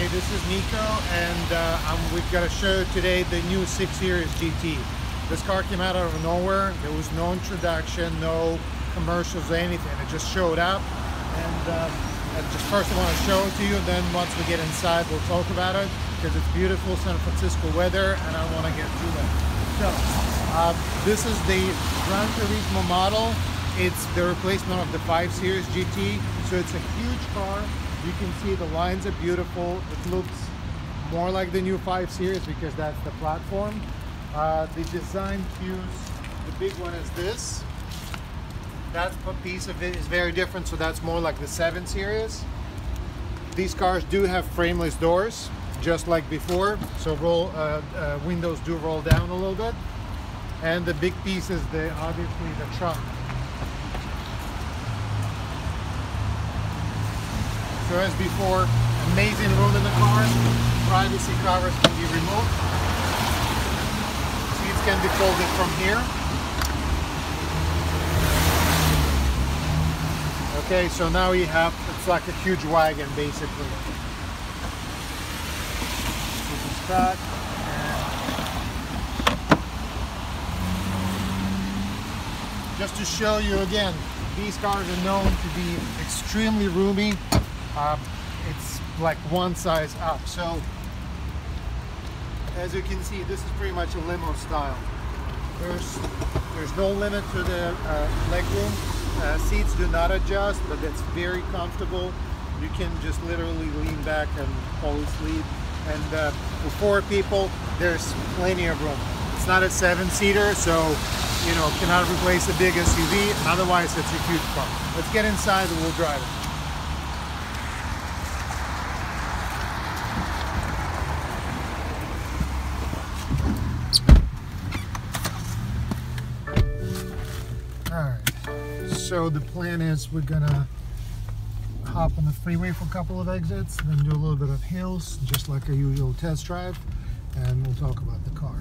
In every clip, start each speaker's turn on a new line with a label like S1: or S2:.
S1: Hey, this is Mico, and we've got to show today the new 6 Series GT. This car came out of nowhere. There was no introduction, no commercials or anything. It just showed up, and I just first I want to show it to you. Then once we get inside, we'll talk about it because it's beautiful San Francisco weather, and I want to get to it. So this is the Gran Tourismo model. It's the replacement of the 5 Series GT, so it's a huge car. You can see the lines are beautiful. It looks more like the new 5 Series because that's the platform. The design cues, the big one is this. That piece of it is very different, so that's more like the 7 Series. These cars do have frameless doors, just like before, so windows do roll down a little bit. And the big piece is obviously the trunk. So as before, amazing room in the car. Privacy covers can be removed. Seats can be folded from here. Okay, so now you have, it's like a huge wagon basically. This is back. Just to show you again, these cars are known to be extremely roomy. It's like one size up. So as you can see, this is pretty much a limo style. There's no limit to the leg room. Seats do not adjust, but it's very comfortable. You can just literally lean back and fall asleep. And for 4 people, there's plenty of room. It's not a 7-seater, so you know, cannot replace a big SUV. Otherwise, it's a huge car. Let's get inside and we'll drive it. So the plan is we're gonna hop on the freeway for a couple of exits, then do a little bit of hills, just like a usual test drive, and we'll talk about the car.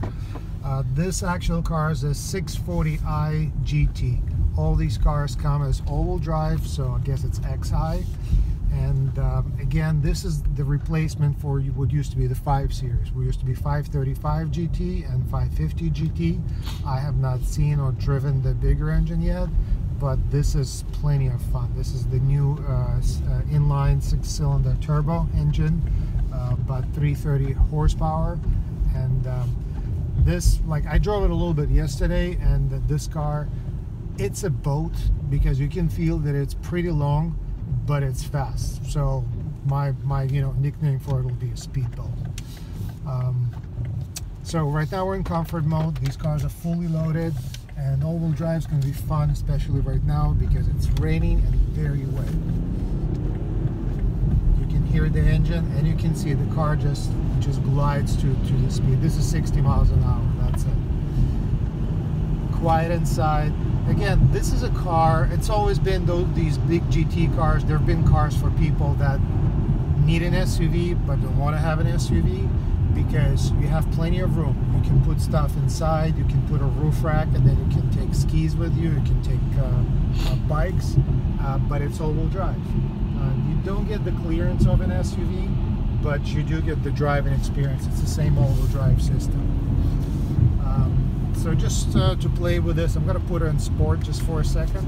S1: This actual car is a 640i GT. All these cars come as all-wheel drive, so I guess it's XI. And again, this is the replacement for what used to be the 5 Series. We used to be 535 GT and 550 GT. I have not seen or driven the bigger engine yet, but this is plenty of fun. This is the new inline 6-cylinder turbo engine, about 330 horsepower. And this, like, I drove it a little bit yesterday, and this car, it's a boat because you can feel that it's pretty long, but it's fast. So my nickname for it will be a speedboat. So right now we're in comfort mode. These cars are fully loaded, and all-wheel drive is going to be fun, especially right now because it's raining and very wet. You can hear the engine, and you can see the car just glides to the speed. This is 60 miles an hour. That's it. Quiet inside. Again, this is a car, it's always been these big GT cars. There have been cars for people that need an SUV but don't want to have an SUV because you have plenty of room. You can put stuff inside, you can put a roof rack, and then you can take skis with you, you can take bikes, but it's all-wheel drive. You don't get the clearance of an SUV, but you do get the driving experience. It's the same all-wheel drive system. So just to play with this, I'm going to put her in sport just for a second.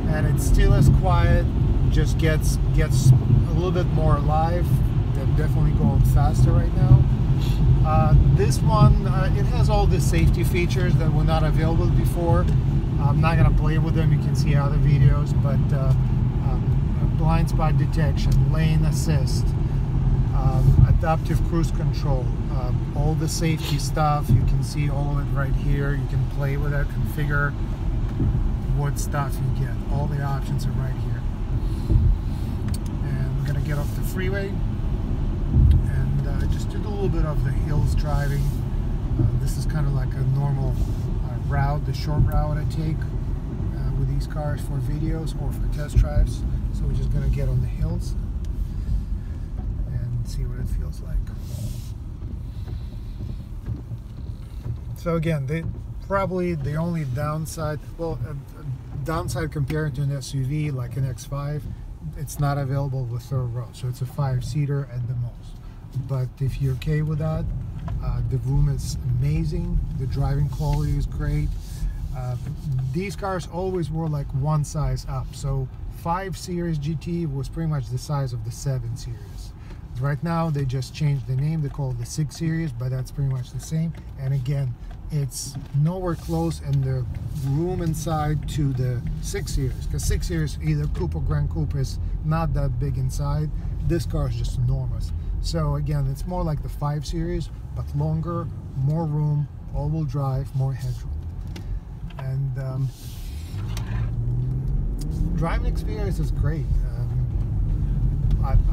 S1: And it still is quiet, just gets a little bit more alive. They're definitely going faster right now. This one, it has all the safety features that were not available before. I'm not going to play with them, you can see other videos, but blind spot detection, lane assist, adaptive cruise control, all the safety stuff. You can see all of it right here. You can play with it, configure what stuff you get. All the options are right here. And we're going to get off the freeway and just do a little bit of the hills driving. This is kind of like a normal route, the short route I take with these cars for videos or for test drives. So we're just going to get on the hills and see what it feels like. So again, Probably the only downside, well, downside compared to an SUV like an X5, it's not available with third row, so it's a 5-seater at the most. But if you're okay with that, the room is amazing, the driving quality is great. These cars always were like one size up, so 5 Series GT was pretty much the size of the 7 Series. Right now they just changed the name, they call it the 6 Series, but that's pretty much the same. And again, it's nowhere close in the room inside to the 6 Series, because 6 Series, either Coupe or Gran Coupe, is not that big inside. This car is just enormous. So again, it's more like the 5 Series, but longer, more room, all-wheel drive, more headroom. And driving experience is great.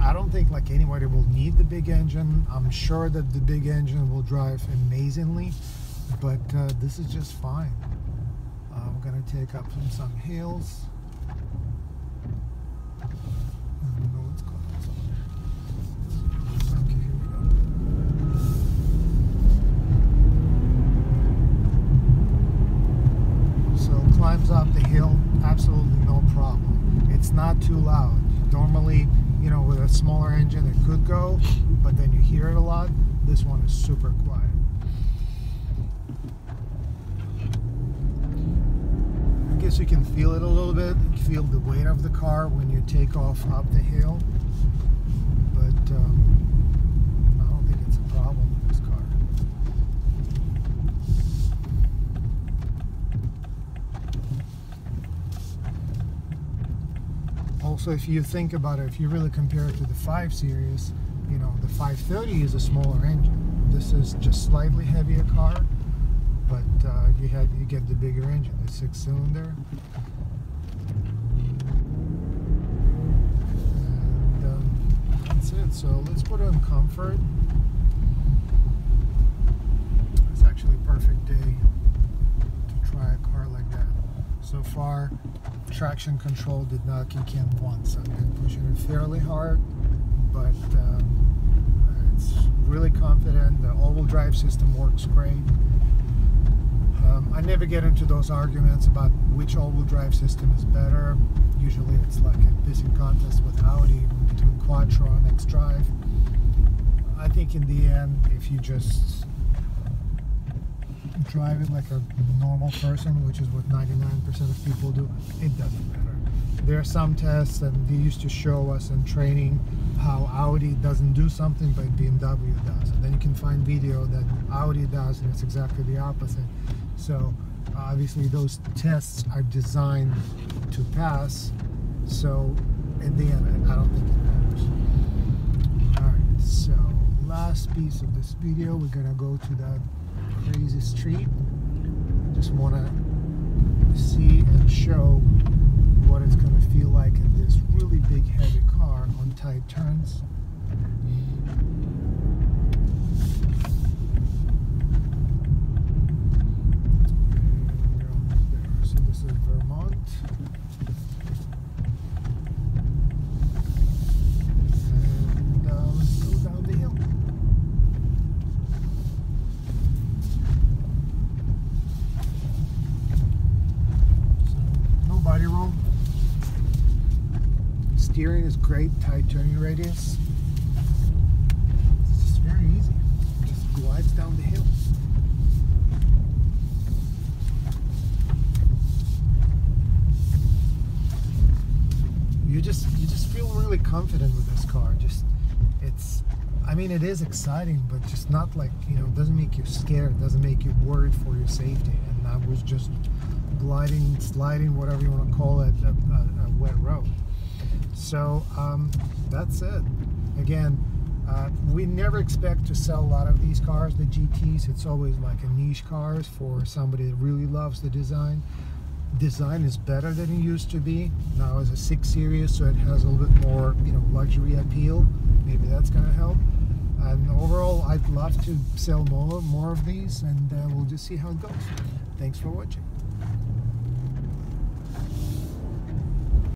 S1: I don't think like anybody will need the big engine. I'm sure that the big engine will drive amazingly, but this is just fine. I'm gonna take up some hills. I don't know what's going on. Okay, here we go. So climbs up the hill, absolutely no problem. It's not too loud. Normally, you know, with a smaller engine it could go, but then you hear it a lot. This one is super quiet. I guess you can feel it a little bit. You feel the weight of the car when you take off up the hill, but I don't think it's a problem with this car. Also, if you think about it, if you really compare it to the 5 Series, you know, the 530 is a smaller engine. This is just slightly heavier car, but you get the bigger engine, the 6-cylinder. And that's it. So let's put on comfort. It's actually a perfect day to try a car like that. So far, traction control did not kick in once. I've been pushing it fairly hard, but it's really confident. The all-wheel drive system works great. I never get into those arguments about which all-wheel drive system is better. Usually it's like a pissing contest with Audi between Quattro and X-Drive. I think in the end, if you just drive it like a normal person, which is what 99% of people do, it doesn't matter. There are some tests, and they used to show us in training how Audi doesn't do something but BMW does, and then you can find video that Audi does and it's exactly the opposite. So obviously those tests are designed to pass, so in the end I don't think it matters. Alright, so last piece of this video, we're gonna go to that crazy street. Just want to see and show what it's going to feel like in this really big heavy car on tight turns. And we're almost there. So this is Vermont. And let's go down the hill. Body roll. Steering is great, tight turning radius. It's just very easy. It just glides down the hill. You just feel really confident with this car. I mean, it is exciting, but just not like, you know, it doesn't make you scared, doesn't make you worried for your safety. And I was just gliding, sliding, whatever you want to call it, a wet road. So that's it. Again, we never expect to sell a lot of these cars, the GTs. It's always like a niche cars for somebody that really loves the design. Design is better than it used to be. Now it's a 6 Series, so it has a little bit more, you know, luxury appeal. Maybe that's going to help. And overall, I'd love to sell more of these, and we'll just see how it goes. Thanks for watching.